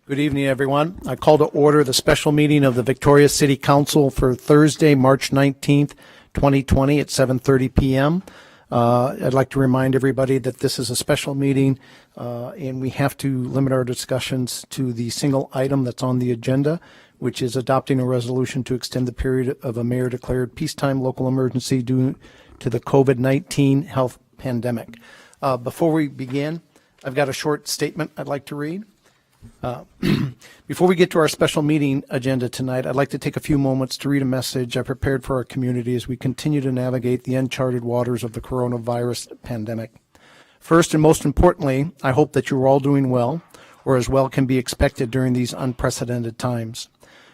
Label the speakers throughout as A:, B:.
A: Good evening, everyone. I call to order the special meeting of the Victoria City Council for Thursday, March 19th, 2020 at 7:30 p.m. I'd like to remind everybody that this is a special meeting and we have to limit our discussions to the single item that's on the agenda, which is adopting a resolution to extend the period of a mayor-declared peacetime local emergency due to the COVID-19 health pandemic. Before we begin, I've got a short statement I'd like to read. Before we get to our special meeting agenda tonight, I'd like to take a few moments to read a message I prepared for our community as we continue to navigate the uncharted waters of the coronavirus pandemic. First and most importantly, I hope that you're all doing well, or as well can be expected during these unprecedented times.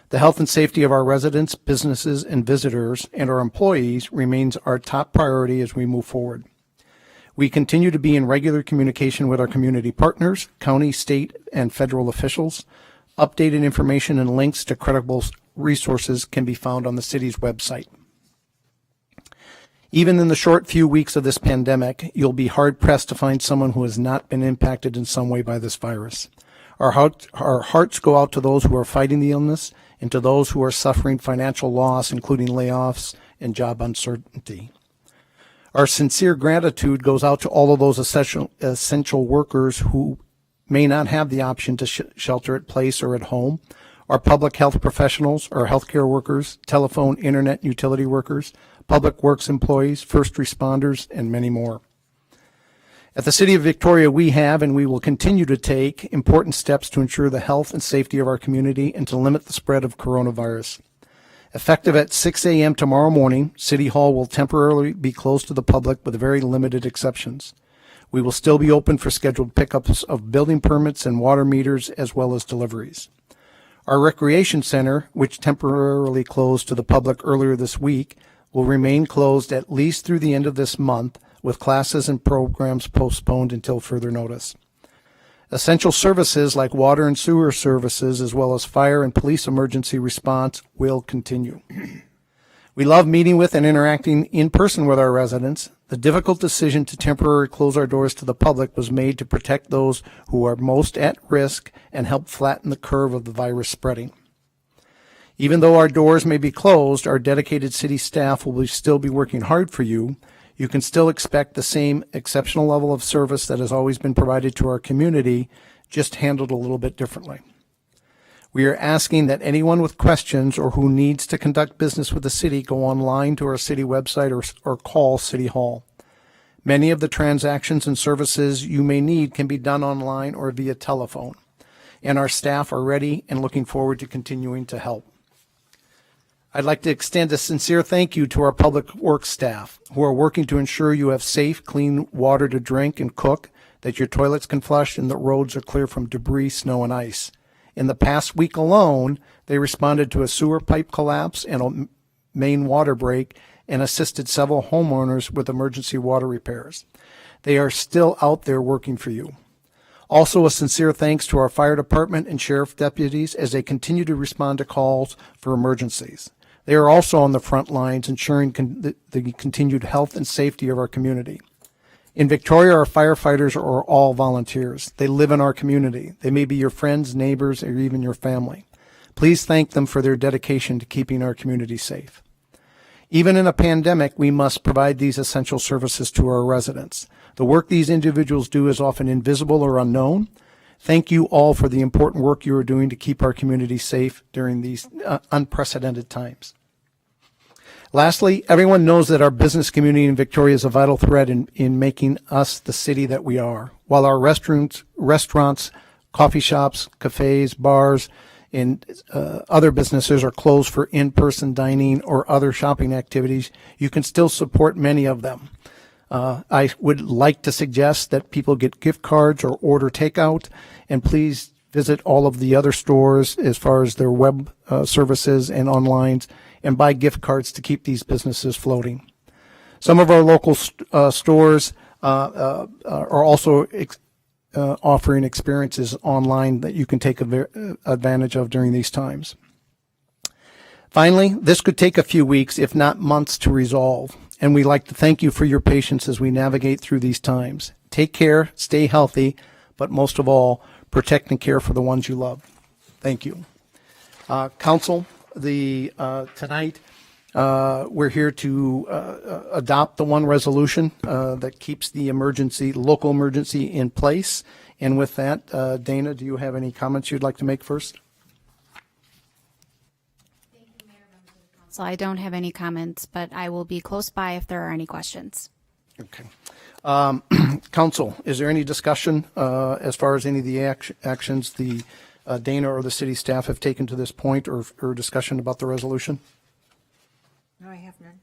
A: The health and safety of our residents, businesses, and visitors, and our employees remains our top priority as we move forward. We continue to be in regular communication with our community partners, county, state, and federal officials. Updated information and links to credible resources can be found on the city's website. Even in the short few weeks of this pandemic, you'll be hard-pressed to find someone who has not been impacted in some way by this virus. Our hearts go out to those who are fighting the illness and to those who are suffering financial loss, including layoffs and job uncertainty. Our sincere gratitude goes out to all of those essential workers who may not have the option to shelter at place or at home, our public health professionals, our healthcare workers, telephone, internet, utility workers, public works employees, first responders, and many more. At the City of Victoria, we have and we will continue to take important steps to ensure the health and safety of our community and to limit the spread of coronavirus. Effective at 6 a.m. tomorrow morning, City Hall will temporarily be closed to the public with very limited exceptions. We will still be open for scheduled pickups of building permits and water meters as well as deliveries. Our recreation center, which temporarily closed to the public earlier this week, will remain closed at least through the end of this month, with classes and programs postponed until further notice. Essential services like water and sewer services, as well as fire and police emergency response, will continue. We love meeting with and interacting in person with our residents. The difficult decision to temporarily close our doors to the public was made to protect those who are most at risk and help flatten the curve of the virus spreading. Even though our doors may be closed, our dedicated city staff will still be working hard for you. You can still expect the same exceptional level of service that has always been provided to our community, just handled a little bit differently. We are asking that anyone with questions or who needs to conduct business with the city go online to our city website or call City Hall. Many of the transactions and services you may need can be done online or via telephone, and our staff are ready and looking forward to continuing to help. I'd like to extend a sincere thank you to our public works staff who are working to ensure you have safe, clean water to drink and cook, that your toilets can flush, and that roads are clear from debris, snow, and ice. In the past week alone, they responded to a sewer pipe collapse and a main water break and assisted several homeowners with emergency water repairs. They are still out there working for you. Also, a sincere thanks to our fire department and sheriff deputies as they continue to respond to calls for emergencies. They are also on the front lines ensuring the continued health and safety of our community. In Victoria, our firefighters are all volunteers. They live in our community. They may be your friends, neighbors, or even your family. Please thank them for their dedication to keeping our community safe. Even in a pandemic, we must provide these essential services to our residents. The work these individuals do is often invisible or unknown. Thank you all for the important work you are doing to keep our community safe during these unprecedented times. Lastly, everyone knows that our business community in Victoria is a vital thread in making us the city that we are. While our restaurants, coffee shops, cafes, bars, and other businesses are closed for in-person dining or other shopping activities, you can still support many of them. I would like to suggest that people get gift cards or order takeout, and please visit all of the other stores as far as their web services and online, and buy gift cards to keep these businesses floating. Some of our local stores are also offering experiences online that you can take advantage of during these times. Finally, this could take a few weeks, if not months, to resolve, and we'd like to thank you for your patience as we navigate through these times. Take care, stay healthy, but most of all, protect and care for the ones you love. Thank you. Council, tonight, we're here to adopt the one resolution that keeps the local emergency in place. And with that, Dana, do you have any comments you'd like to make first?
B: So I don't have any comments, but I will be close by if there are any questions.
A: Okay. Council, is there any discussion as far as any of the actions the Dana or the city staff have taken to this point, or discussion about the resolution?
C: No, I have none.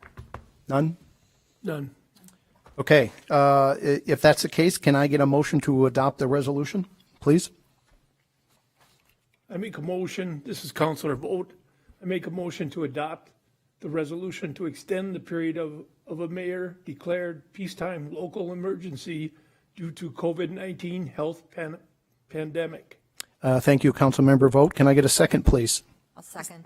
A: None?
D: None.
A: Okay. If that's the case, can I get a motion to adopt the resolution, please?
D: I make a motion, this is Counselor Vogt, I make a motion to adopt the resolution to extend the period of a mayor declared peacetime local emergency due to COVID-19 health pandemic.
A: Thank you, Councilmember Vogt. Can I get a second, please?
C: I'll second.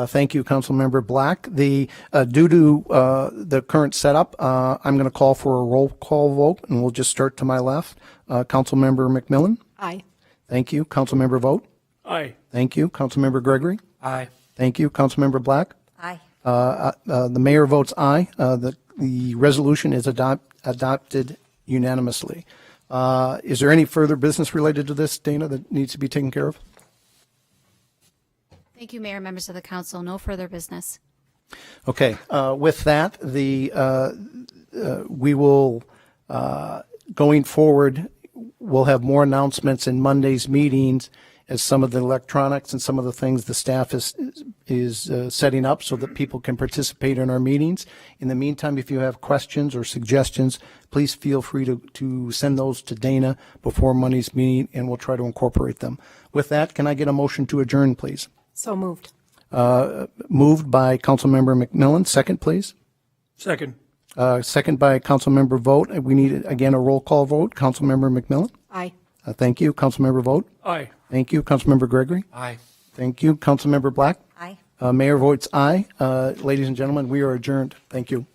A: Thank you, Councilmember Black. Due to the current setup, I'm going to call for a roll call vote, and we'll just start to my left. Councilmember McMillan?
C: Aye.
A: Thank you. Councilmember Vogt?
D: Aye.
A: Thank you. Councilmember Gregory?
D: Aye.
A: Thank you. Councilmember Black?
C: Aye.
A: The mayor votes aye. The resolution is adopted unanimously. Is there any further business related to this, Dana, that needs to be taken care of?
B: Thank you, Mayor, members of the council. No further business.
A: Okay. With that, we will, going forward, we'll have more announcements in Monday's meetings as some of the electronics and some of the things the staff is setting up so that people can participate in our meetings. In the meantime, if you have questions or suggestions, please feel free to send those to Dana before Monday's meeting, and we'll try to incorporate them. With that, can I get a motion to adjourn, please?
C: So moved.
A: Moved by Councilmember McMillan. Second, please.
D: Second.
A: Second by Councilmember Vogt. We need, again, a roll call vote. Councilmember McMillan?
C: Aye.
A: Thank you. Councilmember Vogt?
D: Aye.
A: Thank you. Councilmember Gregory?
D: Aye.
A: Thank you. Councilmember Black?
C: Aye.
A: Mayor votes aye. Ladies and gentlemen, we are adjourned. Thank you.